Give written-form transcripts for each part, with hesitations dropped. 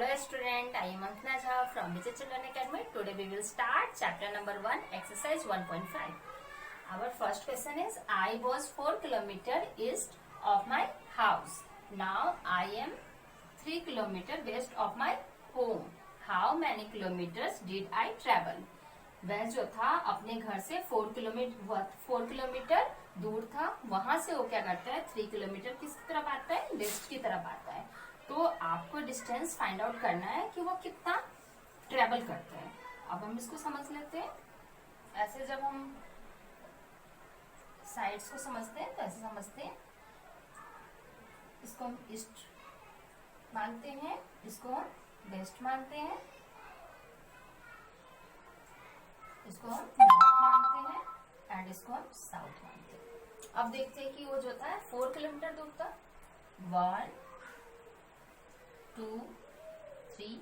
Hello student, I am Ankana Jha from Vijay Children Academy. Today we will start chapter number 1, exercise 1.5. Our first question is, I was 4 kilometer east of my house. Now I am 3 kilometer west of my home. How many kilometers did I travel? वह जो था अपने घर से 4 kilometre दूर था, वहां से वो क्या करता है 3 किलोमीटर किस तरफ आता है, वेस्ट की तरफ आता है। तो आपको डिस्टेंस फाइंड आउट करना है कि वो कितना ट्रेवल करता है। अब हम इसको समझ लेते हैं। ऐसे जब हम साइड्स को समझते हैं तो ऐसे समझते हैं, इसको हम ईस्ट मानते हैं, इसको हम वेस्ट मानते हैं, इसको हम नॉर्थ मानते हैं एंड इसको हम साउथ मानते हैं। अब देखते हैं कि वो जो था 4 किलोमीटर दूर था। 1 2 3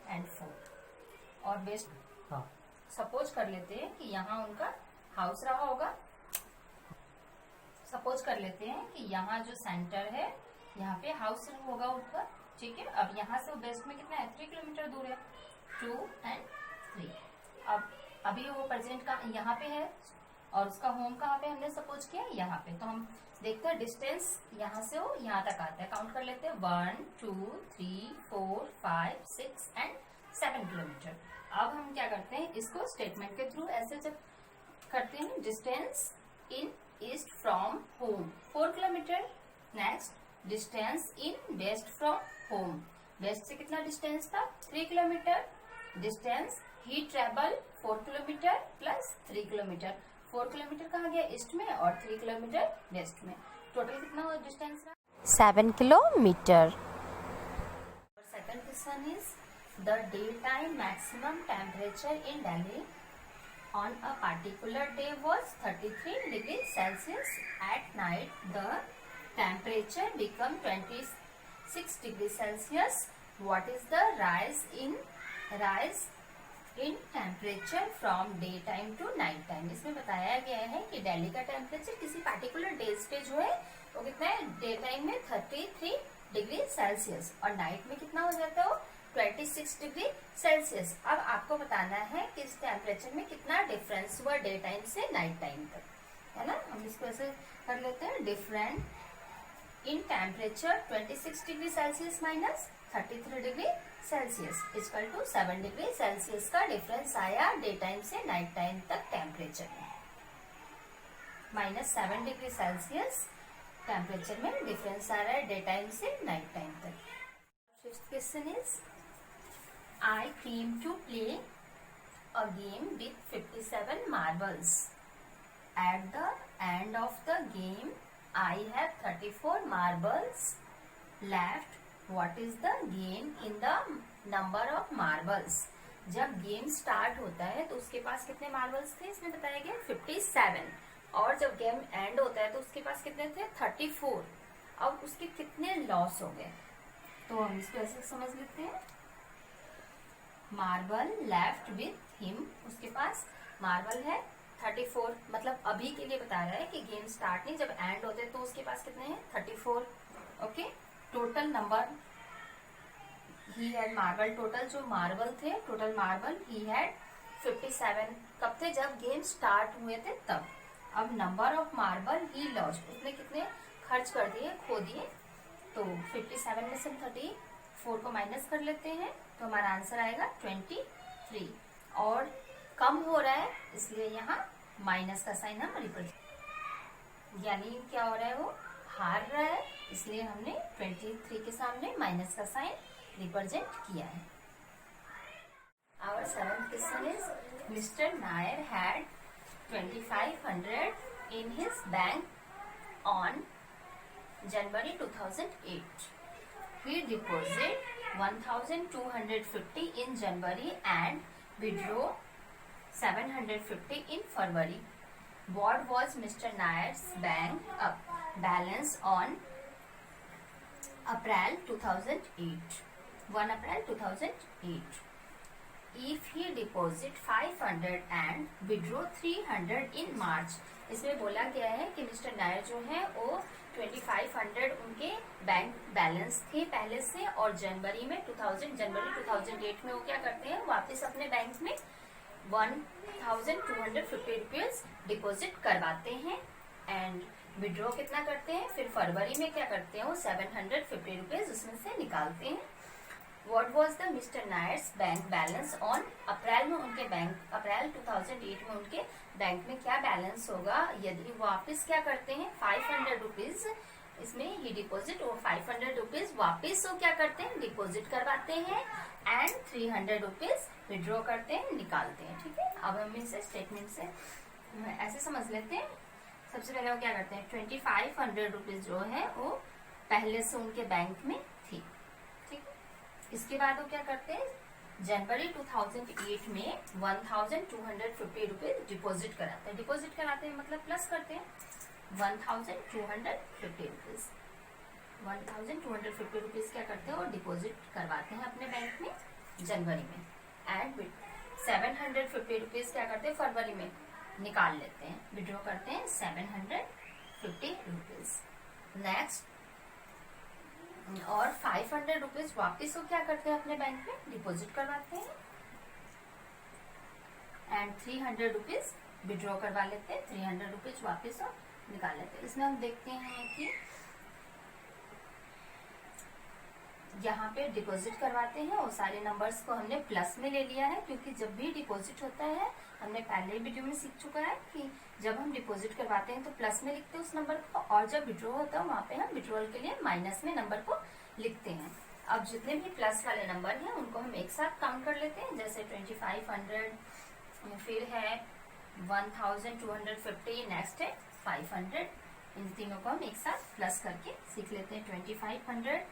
एंड 4 और वेस्ट। सपोज कर लेते हैं कि यहाँ उनका हाउस रहा होगा। सपोज कर लेते हैं कि यहाँ जो सेंटर है यहाँ पे हाउस होगा उनका, ठीक है। अब यहाँ से वेस्ट में कितना है, 3 किलोमीटर दूर है, 2 एंड 3। अब अभी वो प्रेजेंट का यहाँ पे है और उसका होम कहाँ पे हमने सपोज किया यहाँ पे। तो हम देखते हैं डिस्टेंस यहाँ से वो यहाँ तक आता है। काउंट कर लेते हैं 1 2 3 4 5 6 एंड 7 किलोमीटर। अब हम क्या करते हैं, इसको स्टेटमेंट के थ्रू ऐसे जब करते हैं, distance in east from home 4 kilometre. Next distance in west from home, west से कितना डिस्टेंस था, 3 किलोमीटर। डिस्टेंस ही travel 4 kilometre plus 3 kilometre. 4 kilometre कहाँ गया, ईस्ट में, और 3 किलोमीटर वेस्ट में। टोटल कितना हुआ डिस्टेंस रहा, 7 kilometre. Second question is, the day time maximum temperature in Delhi on a particular day was 33 degrees Celsius. At night the temperature become 26 degrees Celsius. What is the rise in temperature from day time to night time. इसमें बताया गया है कि दिल्ली का temperature किसी particular days पे जो है वो कितना है, डे टाइम में 33 डिग्री सेल्सियस और नाइट में कितना हो जाता है वो 26 डिग्री सेल्सियस। अब आपको बताना है कि इस टेम्परेचर में कितना डिफरेंस हुआ डे टाइम से नाइट टाइम तक, है ना। हम इसको ऐसे कर लेते हैं, different in temperature 26 degree celsius minus 33 degree celsius equal to 7 degree celsius का डिफरेंस आया डे टाइम से नाइट टाइम तक टेम्परेचर में। माइनस 7 डिग्री सेल्सियस टेम्परेचर में डिफरेंस आ रहा है डे टाइम से नाइट टाइम तक। Fifth question is, I came to play a game with 57 marbles. At the end of the game, I have 34 marbles left. What is the gain in the number of marbles? जब game start होता है तो उसके पास कितने marbles थे, इसमें बताया गया 57, और जब गेम एंड होता है तो उसके पास कितने थे, 34। अब उसके कितने लॉस हो गए, तो हम इसको ऐसे समझ लेते हैं। मार्बल लेफ्ट विथ हिम, उसके पास मार्बल है 34, मतलब अभी के लिए बता रहा है कि गेम स्टार्ट नहीं, जब एंड होते तो उसके पास कितने हैं, 34। Okay, total number he had marble, total जो मार्बल थे, टोटल मार्बल ही हैड 57। कब थे, जब गेम स्टार्ट हुए थे तब। अब number of marble he lost, उसने कितने खर्च कर दिए, खो दिए। तो 57 में से 34 को माइनस कर लेते हैं तो हमारा आंसर आएगा 23, और कम हो रहा है इसलिए यहाँ माइनस का साइन हम रिप्रेजेंट, यानी क्या हो रहा है, वो हार रहा है, इसलिए हमने 23 के सामने माइनस का साइन रिप्रेजेंट किया है। Our seventh question is, mister Nair had 2500 in his bank on January 2008. He deposited 1250 in January and withdrew 750 in February. What was Mr. Nayer's bank balance on April 2008? 1 April 2008. If he deposit 500 and withdraw 300 इन मार्च। इसमें बोला गया है कि mister Nair जो है वो 2500 उनके bank balance थे पहले से, और जनवरी 2008 में वो क्या करते हैं, वापस अपने बैंक में 1250 रुपीज डिपॉजिट करवाते हैं एंड विड्रॉ कितना करते हैं। फिर फरवरी में क्या करते हैं, वो 750 रुपीज उसमें से निकालते हैं। What was the Mr. Nayer's bank balance on April में उनके बैंक, अप्रैल 2008 में उनके बैंक में क्या बैलेंस होगा यदि वापस क्या करते हैं 500 रुपीज, इसमें ही डिपॉजिट, वो 500 रुपीज वापिस वो क्या करते हैं डिपॉजिट करवाते हैं एंड 300 रुपीज विड्रॉ करते हैं, निकालते हैं। ठीक है, अब हम इसे स्टेटमेंट से ऐसे समझ लेते हैं। सबसे पहले वो क्या करते हैं, 2500 रुपीज जो है वो पहले से उनके बैंक में थी। ठीक है, इसके बाद वो क्या करते हैं, जनवरी 2008 में 1250 रुपीज डिपॉजिट कराते हैं। डिपॉजिट कराते हैं मतलब प्लस करते हैं 1250 रुपीज। 1250 रुपीज क्या करते हैं, वो डिपॉजिट करवाते हैं अपने बैंक में जनवरी में एंड 750 रुपीज क्या करते हैं फरवरी में निकाल लेते हैं, विड्रॉ करते हैं 750 रुपीज। नेक्स्ट, और 500 रुपीज वापिस वो क्या करते हैं अपने बैंक में डिपॉजिट करवाते हैं एंड 300 रुपीज विड्रॉ करवा लेते हैं, 300 रुपीज वापिस और निकाल लेते हैं। इसमें हम देखते हैं कि यहाँ पे डिपॉजिट करवाते हैं और सारे नंबर्स को हमने प्लस में ले लिया है, क्योंकि जब भी डिपॉजिट होता है, हमने पहले वीडियो में सीख चुका है कि जब हम डिपॉजिट करवाते हैं तो प्लस में लिखते हैं उस नंबर को, और जब विड्रॉ होता है वहाँ पे हम विड्रॉल के लिए माइनस में नंबर को लिखते हैं। अब जितने भी प्लस वाले नंबर हैं उनको हम एक साथ काउंट कर लेते हैं, जैसे 2500, फिर है 1250, नेक्स्ट है 500। इन तीनों को हम एक साथ प्लस करके सीख लेते हैं। 2500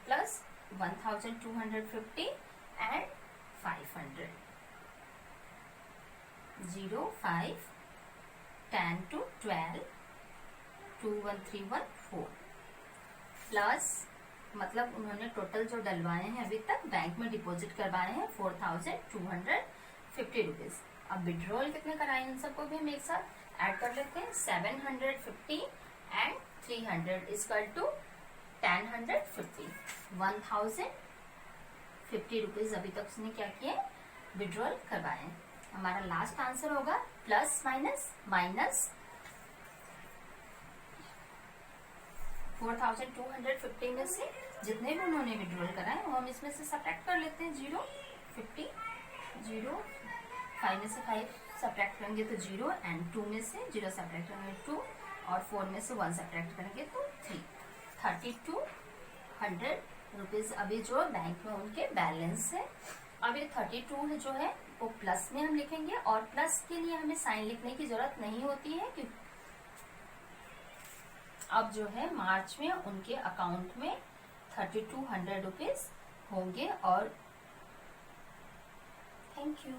प्लस 1250 एंड 500, 0, 5, 10 to 12, 2, 1, 3, 1, 4 प्लस, मतलब उन्होंने टोटल जो डलवाए हैं अभी तक बैंक में डिपॉजिट करवाए हैं 4250 रुपीज। अब विड्रॉल कितने कराए इन सबको भी हम एक साथ ऐड कर लेते हैं, 750 एंड 300 इक्वल टू 1050, 1050 रुपीज अभी तक उसने क्या किया विड्रॉल करवाए। हमारा लास्ट आंसर होगा प्लस माइनस माइनस 4250 में से जितने भी उन्होंने विड्रॉल कराए वो हम इसमें से सब्ट्रैक्ट कर लेते हैं। 0, 50, 0, 5 में से 5 सब्ट्रैक्ट करेंगे तो 0 एंड 2 में से 0 सब्ट्रैक्ट करेंगे 2 और 4 में से 1 सब्ट्रैक्ट करेंगे तो 3। 3200 रुपीज अभी जो बैंक में उनके बैलेंस है। अब ये 32 जो है वो प्लस में हम लिखेंगे, और प्लस के लिए हमें साइन लिखने की जरूरत नहीं होती है, क्योंकि अब जो है मार्च में उनके अकाउंट में 3200 रुपीज होंगे। और थैंक यू।